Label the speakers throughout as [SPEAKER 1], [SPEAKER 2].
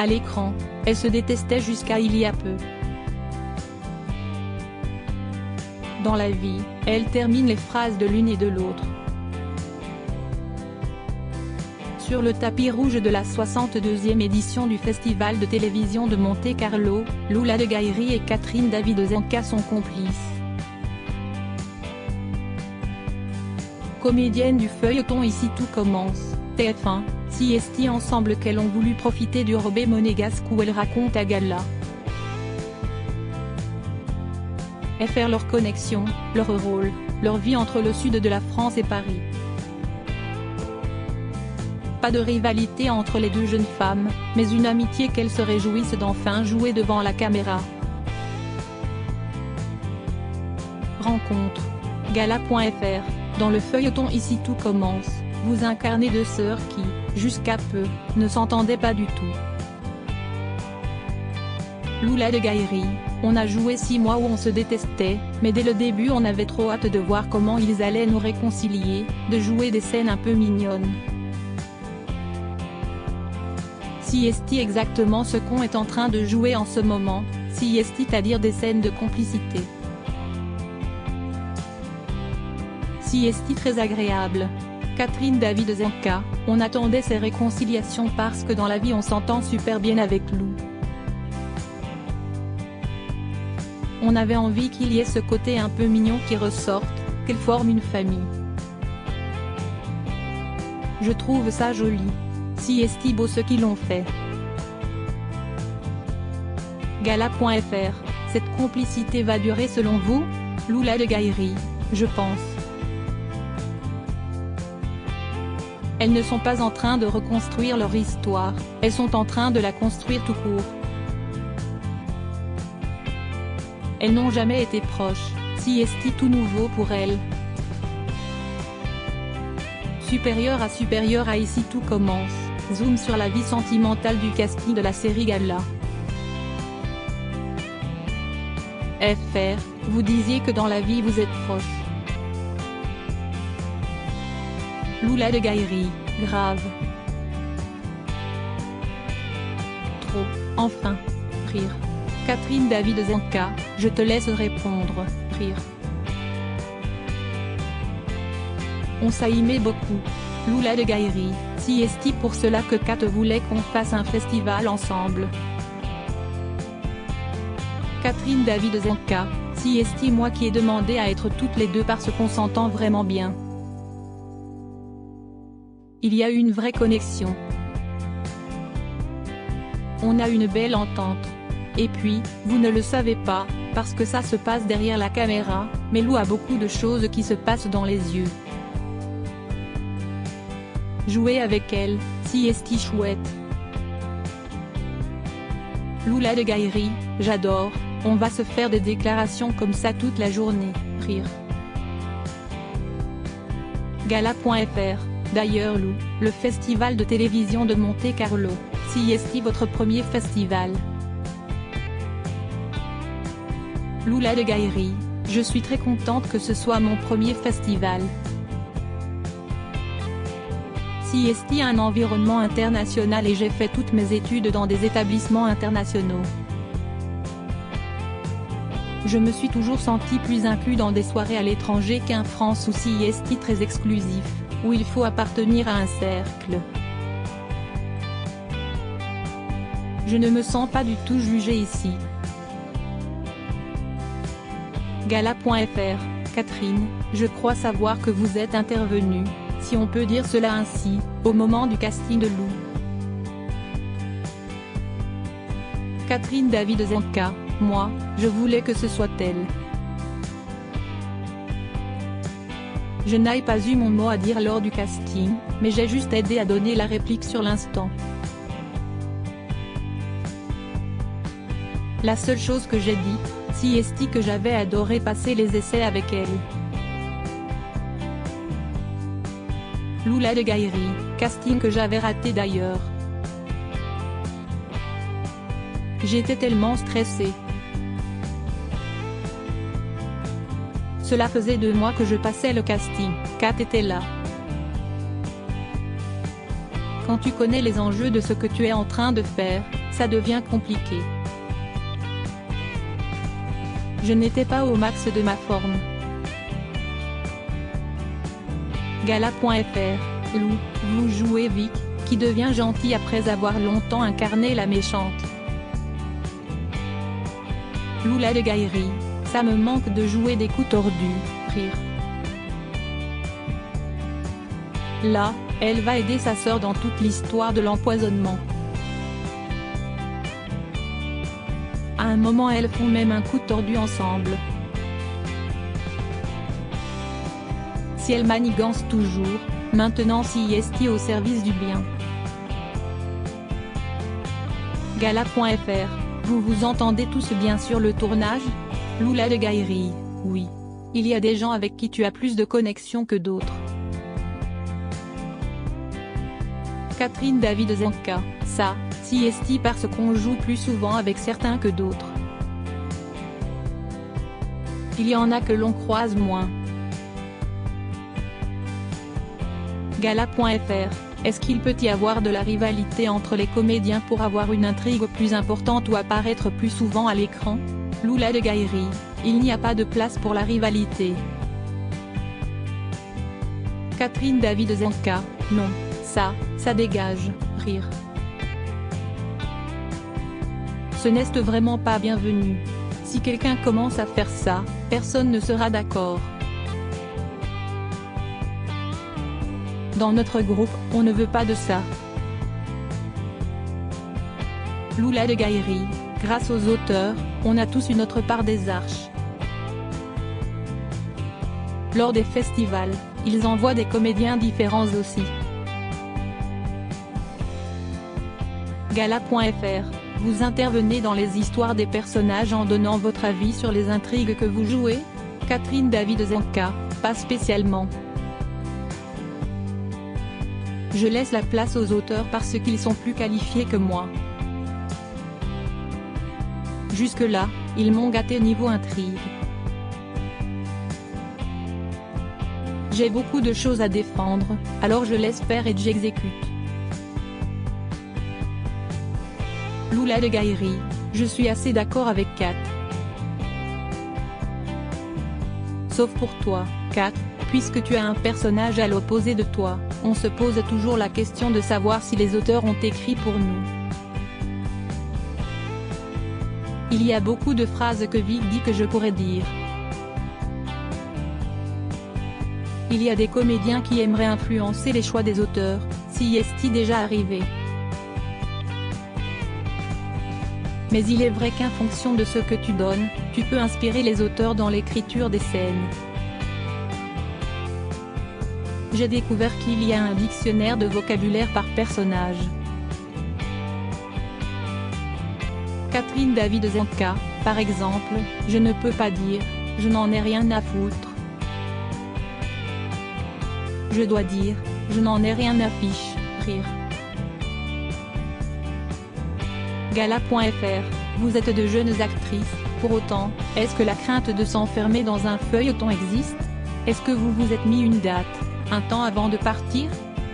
[SPEAKER 1] À l'écran, elles se détestaient jusqu'à il y a peu. Dans la vie, elles terminent les phrases de l'une et de l'autre. Sur le tapis rouge de la 62e édition du Festival de télévision de Monte-Carlo, Loula de Gaïri et Catherine Davidozenka sont complices. Comédiennes du feuilleton Ici tout commence, TF1, CST ensemble qu'elles ont voulu profiter du Robé monégasque où elles racontent à gala. Et faire leur connexion, leur rôle, leur vie entre le sud de la France et Paris. Pas de rivalité entre les deux jeunes femmes, mais une amitié qu'elles se réjouissent d'enfin jouer devant la caméra. Rencontre. Gala.fr. Dans le feuilleton Ici tout commence, vous incarnez deux sœurs qui, jusqu'à peu, ne s'entendaient pas du tout. Loula de Gaïri, on a joué 6 mois où on se détestait, mais dès le début on avait trop hâte de voir comment ils allaient nous réconcilier, de jouer des scènes un peu mignonnes. CST exactement ce qu'on est en train de jouer en ce moment, CST c'est-à-dire des scènes de complicité. CST très agréable. Catherine Davidozenka, on attendait ces réconciliations parce que dans la vie on s'entend super bien avec Lou. On avait envie qu'il y ait ce côté un peu mignon qui ressorte, qu'elles forment une famille. Je trouve ça joli. CST beau ce qu'ils l'ont fait. Gala.fr, cette complicité va durer selon vous? Loula de Gaïri, je pense. Elles ne sont pas en train de reconstruire leur histoire, elles sont en train de la construire tout court. Elles n'ont jamais été proches, CST tout nouveau pour elles. Supérieur à Ici tout commence, zoom sur la vie sentimentale du casting de la série Gala. FR, vous disiez que dans la vie vous êtes proches. Loula de Gaïri, grave. Trop, enfin. Rire. Catherine Davidozenka, je te laisse répondre, rire. On s'aimait beaucoup. Loula de Gaïri, CST pour cela que Kat voulait qu'on fasse un festival ensemble. Catherine Davidozenka, CST moi qui ai demandé à être toutes les deux parce qu'on s'entend vraiment bien. Il y a une vraie connexion. On a une belle entente. Et puis, vous ne le savez pas, parce que ça se passe derrière la caméra, mais Lou a beaucoup de choses qui se passent dans les yeux. Jouer avec elle, CST chouette. Loula de Gaïri, j'adore, on va se faire des déclarations comme ça toute la journée, rire. Gala.fr, d'ailleurs Lou, le festival de télévision de Monte-Carlo, CST votre premier festival. Loula de Gaïri, je suis très contente que ce soit mon premier festival. CST un environnement international et j'ai fait toutes mes études dans des établissements internationaux. Je me suis toujours sentie plus inclus dans des soirées à l'étranger qu'en France ou CST très exclusif, où il faut appartenir à un cercle. Je ne me sens pas du tout jugée ici. Gala.fr, Catherine, je crois savoir que vous êtes intervenue, si on peut dire cela ainsi, au moment du casting de Lou. Catherine Davidozenka, moi, je voulais que ce soit elle. Je n'ai pas eu mon mot à dire lors du casting, mais j'ai juste aidé à donner la réplique sur l'instant. La seule chose que j'ai dit, CST que j'avais adoré passer les essais avec elle. Loula de Gaïri, casting que j'avais raté d'ailleurs. J'étais tellement stressée. Cela faisait 2 mois que je passais le casting, Kat était là. Quand tu connais les enjeux de ce que tu es en train de faire, ça devient compliqué. Je n'étais pas au max de ma forme. Gala.fr, Lou, vous jouez Vic, qui devient gentil après avoir longtemps incarné la méchante. Loula de Gaillerie, ça me manque de jouer des coups tordus, rire. Là, elle va aider sa sœur dans toute l'histoire de l'empoisonnement. À un moment elles font même un coup tordu ensemble. Si elle manigance toujours, maintenant CIST au service du bien. Gala.fr, vous vous entendez tous bien sur le tournage? Loula de Gaillerie, oui. Il y a des gens avec qui tu as plus de connexion que d'autres. Catherine David Zenka, ça, CIST parce qu'on joue plus souvent avec certains que d'autres. Il y en a que l'on croise moins. Gala.fr, est-ce qu'il peut y avoir de la rivalité entre les comédiens pour avoir une intrigue plus importante ou apparaître plus souvent à l'écran? Loula de Gaillerie, il n'y a pas de place pour la rivalité. Catherine David Zenka, non, ça dégage, rire. Ce n'est vraiment pas bienvenu. Si quelqu'un commence à faire ça, personne ne sera d'accord. Dans notre groupe, on ne veut pas de ça. Loula de Gaillerie, grâce aux auteurs, on a tous une autre part des arches. Lors des festivals, ils envoient des comédiens différents aussi. Gala.fr, vous intervenez dans les histoires des personnages en donnant votre avis sur les intrigues que vous jouez? Catherine David Zenka, pas spécialement. Je laisse la place aux auteurs parce qu'ils sont plus qualifiés que moi. Jusque-là, ils m'ont gâté niveau intrigue. J'ai beaucoup de choses à défendre, alors je laisse faire et j'exécute. Loula de Gaillerie, je suis assez d'accord avec Kat. Sauf pour toi, Kat, puisque tu as un personnage à l'opposé de toi, on se pose toujours la question de savoir si les auteurs ont écrit pour nous. Il y a beaucoup de phrases que Vic dit que je pourrais dire. Il y a des comédiens qui aimeraient influencer les choix des auteurs, si est-il déjà arrivé. Mais il est vrai qu'en fonction de ce que tu donnes, tu peux inspirer les auteurs dans l'écriture des scènes. J'ai découvert qu'il y a un dictionnaire de vocabulaire par personnage. Catherine David Zenka, par exemple, je ne peux pas dire « je n'en ai rien à foutre ». Je dois dire « je n'en ai rien à fiche », rire. Gala.fr, vous êtes de jeunes actrices, pour autant, est-ce que la crainte de s'enfermer dans un feuilleton existe? Est-ce que vous vous êtes mis une date, un temps avant de partir?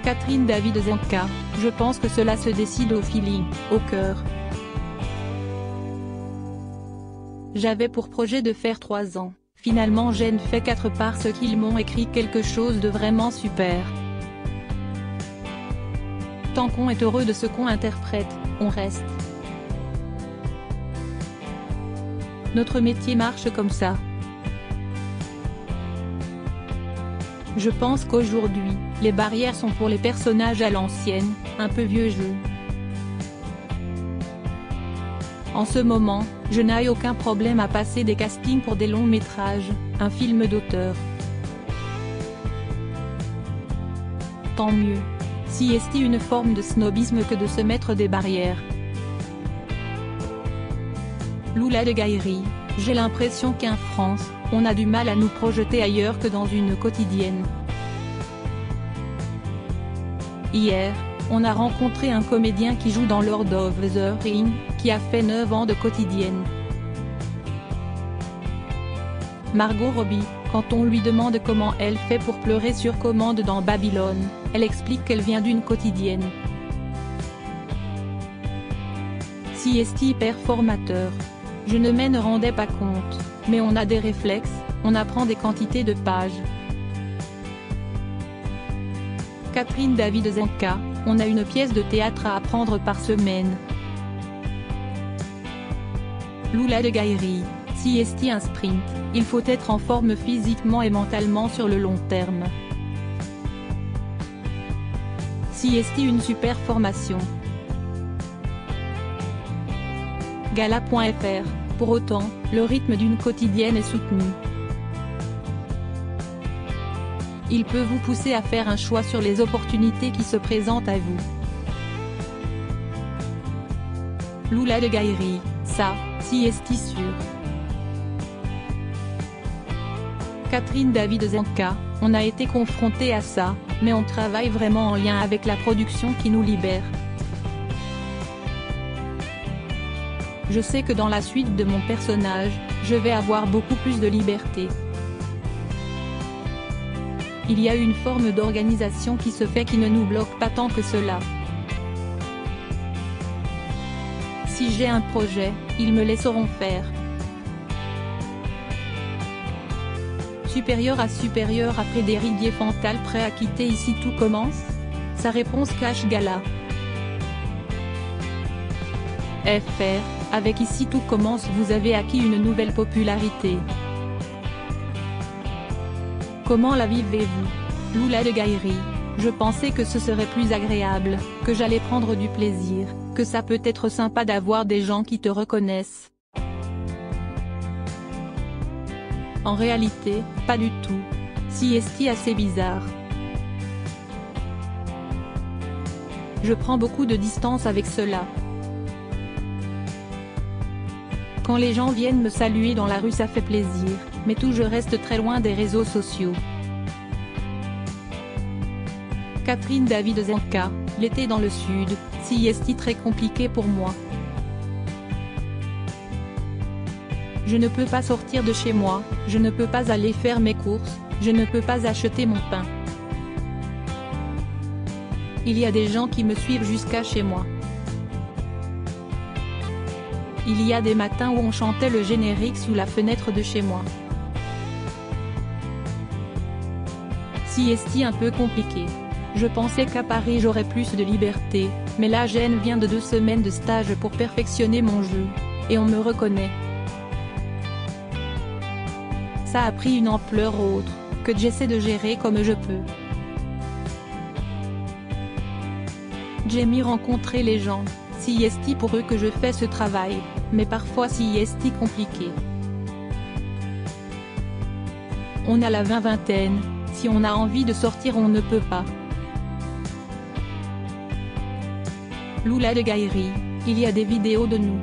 [SPEAKER 1] Catherine David Zenka, je pense que cela se décide au feeling, au cœur. J'avais pour projet de faire 3 ans, finalement j'en fais 4 parce qu'ils m'ont écrit quelque chose de vraiment super. Tant qu'on est heureux de ce qu'on interprète, on reste. Notre métier marche comme ça. Je pense qu'aujourd'hui, les barrières sont pour les personnages à l'ancienne, un peu vieux jeu. En ce moment, je n'ai aucun problème à passer des castings pour des longs métrages, un film d'auteur. Tant mieux. Si est-il une forme de snobisme que de se mettre des barrières. Loula de Gaillerie, j'ai l'impression qu'en France, on a du mal à nous projeter ailleurs que dans une quotidienne. Hier, on a rencontré un comédien qui joue dans Lord of the Rings, qui a fait 9 ans de quotidienne. Margot Robbie, quand on lui demande comment elle fait pour pleurer sur commande dans Babylone, elle explique qu'elle vient d'une quotidienne. CST hyper formateur. Je ne m'en rendais pas compte, mais on a des réflexes, on apprend des quantités de pages. Catherine David Zenka, on a une pièce de théâtre à apprendre par semaine. Loula de Gaillerie, CST un sprint, il faut être en forme physiquement et mentalement sur le long terme. CST une super formation. Gala.fr, pour autant, le rythme d'une quotidienne est soutenu. Il peut vous pousser à faire un choix sur les opportunités qui se présentent à vous. Loula de Gaillerie, ça, CST sûr. Catherine David Zenka, on a été confronté à ça, mais on travaille vraiment en lien avec la production qui nous libère. Je sais que dans la suite de mon personnage, je vais avoir beaucoup plus de liberté. Il y a une forme d'organisation qui se fait qui ne nous bloque pas tant que cela. Si j'ai un projet, ils me laisseront faire. Supérieur à supérieur après des riguiers Fantal prêt à quitter ici tout commence? Sa réponse cache Gala. FR, avec ici tout commence vous avez acquis une nouvelle popularité. Comment la vivez-vous? Loula de Gaillerie, je pensais que ce serait plus agréable, que j'allais prendre du plaisir, que ça peut être sympa d'avoir des gens qui te reconnaissent. En réalité, pas du tout. CST assez bizarre. Je prends beaucoup de distance avec cela. Quand les gens viennent me saluer dans la rue ça fait plaisir, mais tout je reste très loin des réseaux sociaux. Catherine David Zenka, l'été dans le sud, CST très compliqué pour moi. Je ne peux pas sortir de chez moi, je ne peux pas aller faire mes courses, je ne peux pas acheter mon pain. Il y a des gens qui me suivent jusqu'à chez moi. Il y a des matins où on chantait le générique sous la fenêtre de chez moi. CST un peu compliqué. Je pensais qu'à Paris j'aurais plus de liberté, mais la gêne vient de 2 semaines de stage pour perfectionner mon jeu. Et on me reconnaît. Ça a pris une ampleur autre, que j'essaie de gérer comme je peux. J'aime rencontrer les gens, CST pour eux que je fais ce travail, mais parfois CST compliqué. On a la vingtaine, si on a envie de sortir on ne peut pas. Loula de Gaillerie, il y a des vidéos de nous.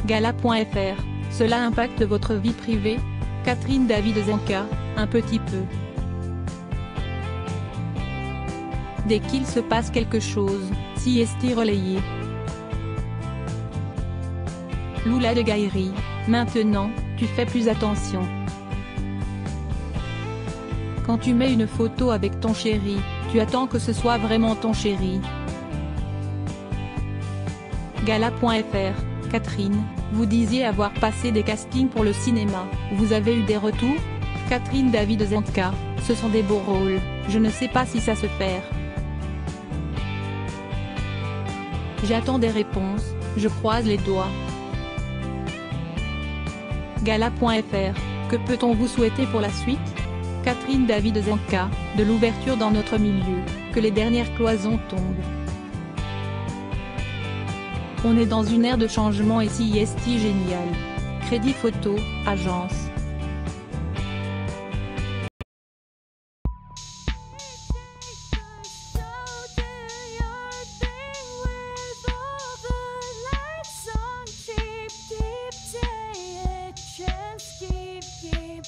[SPEAKER 1] Gala.fr, cela impacte votre vie privée? Catherine David Zenka, un petit peu. Dès qu'il se passe quelque chose, CST relayé. Loula de Gaillerie, maintenant, tu fais plus attention. Quand tu mets une photo avec ton chéri, tu attends que ce soit vraiment ton chéri. Gala.fr, Catherine, vous disiez avoir passé des castings pour le cinéma, vous avez eu des retours? Catherine David Zenka, ce sont des beaux rôles, je ne sais pas si ça se fait. J'attends des réponses, je croise les doigts. Gala.fr, que peut-on vous souhaiter pour la suite? Catherine David Zenka, de l'ouverture dans notre milieu, que les dernières cloisons tombent. On est dans une ère de changement et CST génial. Crédit photo, agence.
[SPEAKER 2] Keep